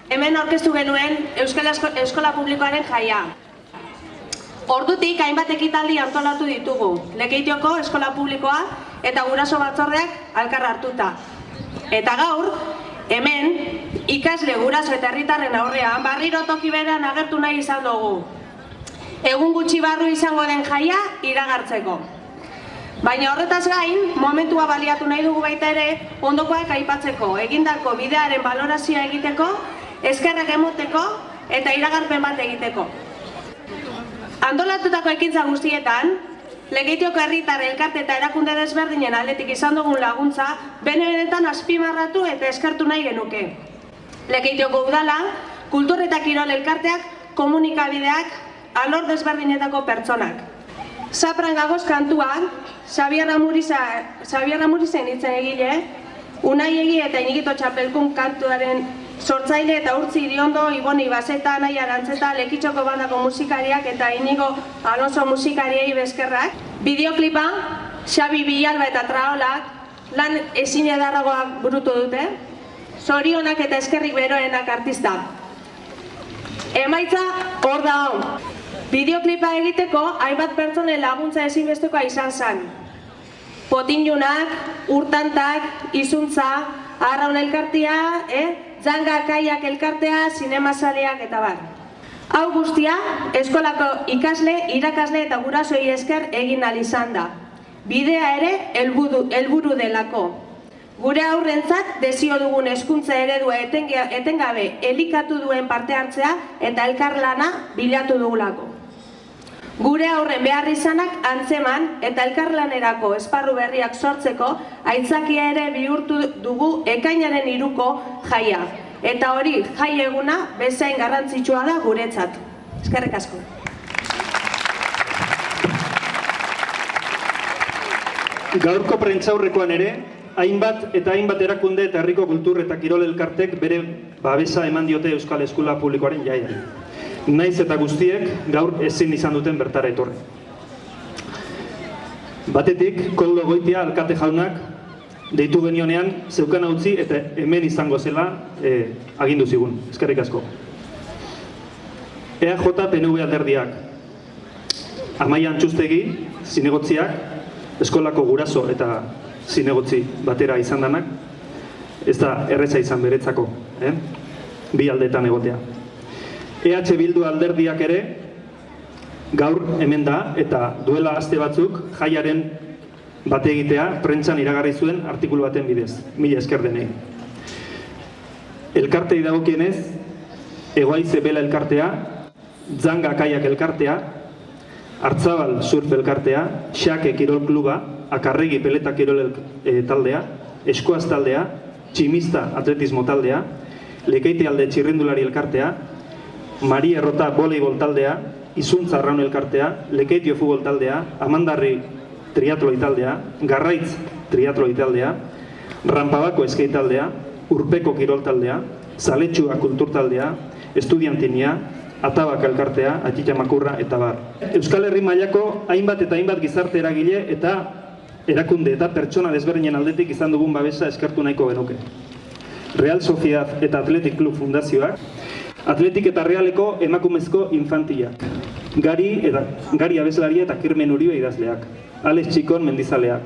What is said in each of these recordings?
hemen aurkeztu genuen Euskal Eskola Publikoaren jaia. Ordutik hainbat ekitaldi antolatu ditugu, Lekeitioko Eskola Publikoa eta Guraso Batzordeak elkar hartuta. Eta gaur, hemen, ikasle, guraso eta herritarren aurrean, berriro toki berean agertu nahi izan dugu. Egun gutxi barru izango den jaia iragartzeko. Baina horretaz gain, momentua baliatu nahi dugu baita ere, ondokoak aipatzeko, egindako bidearen balorazioa egiteko, eskerrak emoteko eta iragarpen bat egiteko. Antolatutako ekintza guztietan, Lekeitioko herritar elkarte eta erakunde desberdinen aldetik izan dugun laguntza, benetan azpimarratu eta eskertu nahi genuke. Lekeitioko udala, kultur eta kirol elkarteak, komunikabideak, alor desberdinetako pertsonak. Zapran gagoz kantuan, Xabier Amurizen hitzen egile, Unai Egi eta Iñigito Txapelkun kantuaren sortzaile eta Urtzi Iriondo, Iboni Baseta, Anai Arantzeta, Lekitxoko bandako musikariak eta Inigo Alonso musikariei bezkerrak. Bideoklipa, Xabi Bilalba eta Traolak, lan ezin edarragoak burutu dute. Zorionak eta eskerrik beroenak artista. Emaitza hor da hon. Bideoklipa egiteko, hainbat pertsonen laguntza ezinbestekoa izan zen. Potinjunak, urtantak, izuntza, arraun elkartia, Zanga Kaiak elkartea, zinemazaleak eta bar. Hau guztia, eskolako ikasle, irakasle eta gurasoei esker egin ahal izan da. Bidea ere helburu delako. Gure aurrentzat desio dugun hezkuntza eredua etengabe elikatu duen parte hartzea eta elkarlana bilatu dugulako. Gure aurren behar izanak antzeman eta elkarlanerako esparru berriak sortzeko aitzakia ere bihurtu dugu ekainaren 3ko jaia. Eta hori jai eguna bezain garrantzitsua da guretzat. Eskerrik asko. Gaurko prentsaurrekoan ere, hainbat erakunde eta herriko kultur eta kirol elkartek bere babesa eman diote Euskal Eskola Publikoaren jaiari. Naiz eta guztiek gaur ezin izan duten bertara etorri. Batetik, Koldo Goitia alkate jaunak deitu genionean zeukana utzi eta hemen izango zela agindu zigun. Eskerrik asko. EAJ PNV alderdiak, Amaia Antxustegi, zinegotziak, eskolako guraso eta zinegotzi batera izan danak, ez da erreza izan beretzako, bi aldeetan egotea. EH Bildu alderdiak ere gaur hemen da eta duela aste batzuk jaiaren bate egitea prentsan iragarri zuen artikulu baten bidez. Mila esker denei. Elkartei dagokienez, Egoaize Bela elkartea, Zanga Kaiak elkartea, Artzabal Surf elkartea, Xake Kirol Kluba, Akarregi Peleta Kirol taldea, Eskoaz taldea, Tximista Atletismo taldea, Lekeiti alde Txirrindulari elkartea, Mari Errota Voleibol taldea, Izuntza Arraun elkartea, Lekeitio Futbol taldea, Amandarri Triatloi taldea, Garraitz Triatloi taldea, Rampabako Eskei taldea, Urpeko Kirol taldea, Zaletxua Kultur taldea, Estudiantinia, Atabak elkartea, Atxitxa Makurra eta bar. Euskal Herri mailako hainbat eta hainbat gizarte eragile eta erakunde eta pertsona desberdinen aldetik izan dugun babesa eskertu nahiko genuke. Real Sociedad eta Athletic Club Fundazioak, Atletik eta Realeko emakumezko infantilak, Gari abeslaria eta Kirmen Uribe idazleak, Alex Txikon mendizaleak,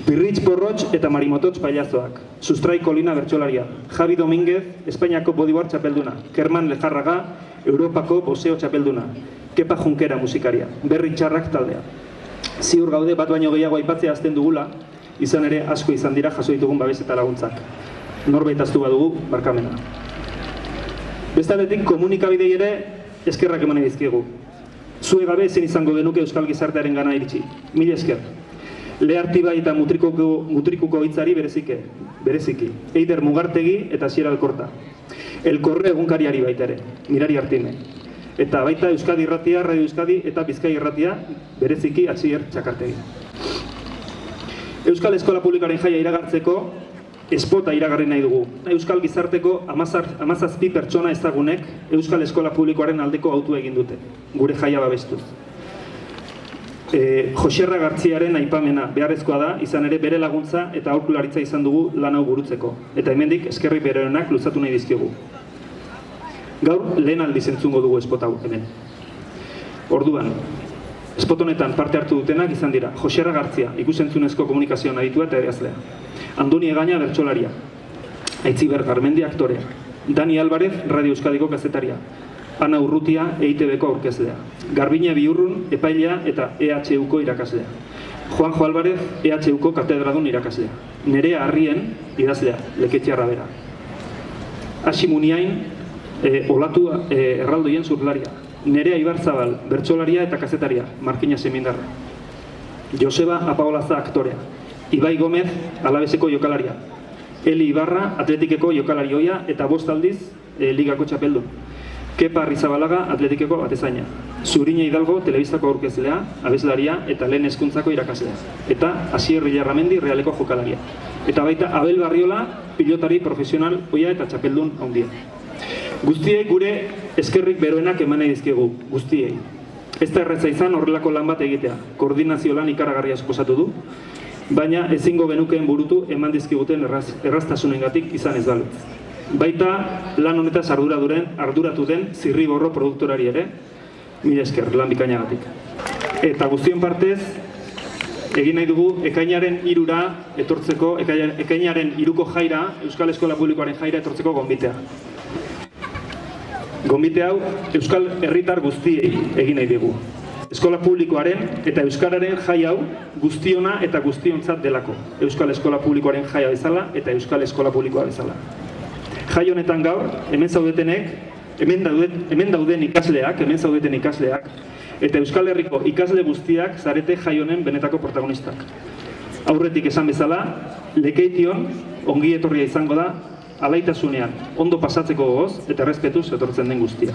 Pirritx Porrotx eta Marimotots pailazoak, Sustrai Kolina bertsolaria, Javi Domínguez, Espainiako bodyboard txapelduna, Kerman Lejarraga, Europako boseo txapelduna, Kepa Junkera musikaria, Berri Txarrak taldea. Ziur gaude bat baino gehiago aipatzea azten dugula, izan ere asko izan dira jaso ditugun babes eta laguntzak. Norbait ahaztu badugu, barkamena. Bestaldetik komunikabidei ere eskerrak eman dizkiegu. Zue gabe ezin izango genuke euskal gizartearen gana iritsi. Mila esker. Lehartibai eta mutrikuko hitzari bereziki. Eider Mugartegi eta Siera Alkorta. Elkorre egunkariari baita ere, Mirari Artime. Eta baita Euskadi Irratia, Radio Euskadi eta Bizkai Irratia bereziki Atxier Txakartegi. Euskal Eskola Publikoaren jaia iragartzeko espota iragarri nahi dugu. Euskal gizarteko 17 pertsona ezagunek Euskal Eskola Publikoaren aldeko autua egin dute, gure jaia babestuz. Joserra Gartziaren aipamena beharrezkoa da, izan ere bere laguntza eta aholkularitza izan dugu lan hau burutzeko. Eta hemendik eskerrik beroenak luzatu nahi dizkiogu. Gaur lehen aldiz entzungo dugu spot hau hemen. Orduan, spot honetan parte hartu dutenak izan dira Joserra Gartzia, ikusentzunezko komunikazioan aditua eta idazlea. Andoni Egaña, bertsolari. Aitziber Garmendia, aktorea. Dani Álvarez, Radio Euskadiko kazetaria. Ana Urrutia, EITB-ko aurkezlea. Garbine Biurrun, epailea eta EHUko irakaslea. Juanjo Álvarez, EHUko katedradun irakaslea. Nerea Arrien, idazlea, Leketxearra bera. Asi Muniain, Olatu erraldoien zurlaria. Nerea Ibarzabal, bertsolaria eta kazetaria, Markina Semindarra. Joseba Apaolaza, aktorea. Ibai Gomez, Alabeseko jokalaria. Eli Ibarra, Atletikeko jokalarioia eta 5 aldiz ligako txapeldun. Kepa Arrizabalaga, Atletikeko batezaina. Zurine Hidalgo, telebistako aurkezlea, abeslaria eta lehen hezkuntzako irakaslea. Eta Asier Villarramendi, Realeko jokalaria. Eta baita Abel Barriola, pilotari profesional oia eta txapeldun handia. Guztiei gure eskerrik beroenak eman nahi dizkiegu, guztiei. Ez da erretza izan horrelako lan bat egitea, koordinazio lan ikaragarria suposatu du, baina ezingo benukeen burutu eman dizkiguten erraztasunengatik izan ez balitz. Baita lan honetaz arduratu den Zirriborro produktorari ere, mila esker lan bikainagatik. Eta guztion partez, egin nahi dugu ekainaren 3 etortzeko, ekainaren 3ko jaira, Euskal Eskola Publikoaren jaira etortzeko gonbitea. Gonbite hau Euskal Herritar guztiei egin nahi dugu. Eskola Publikoaren eta Euskararen jai hau guztiona eta guztiontzat delako. Euskal Eskola Publikoaren jaia bezala eta Euskal Eskola Publikoa bezala. Jai honetan gaur, hemen zaudetenek, hemen dauden ikasleak, eta Euskal Herriko ikasle guztiak zarete jai honen benetako protagonistak. Aurretik esan bezala, Lekeition ongi etorria izango da, alaitasunean, ondo pasatzeko gogoz eta errespetuz etortzen den guztia.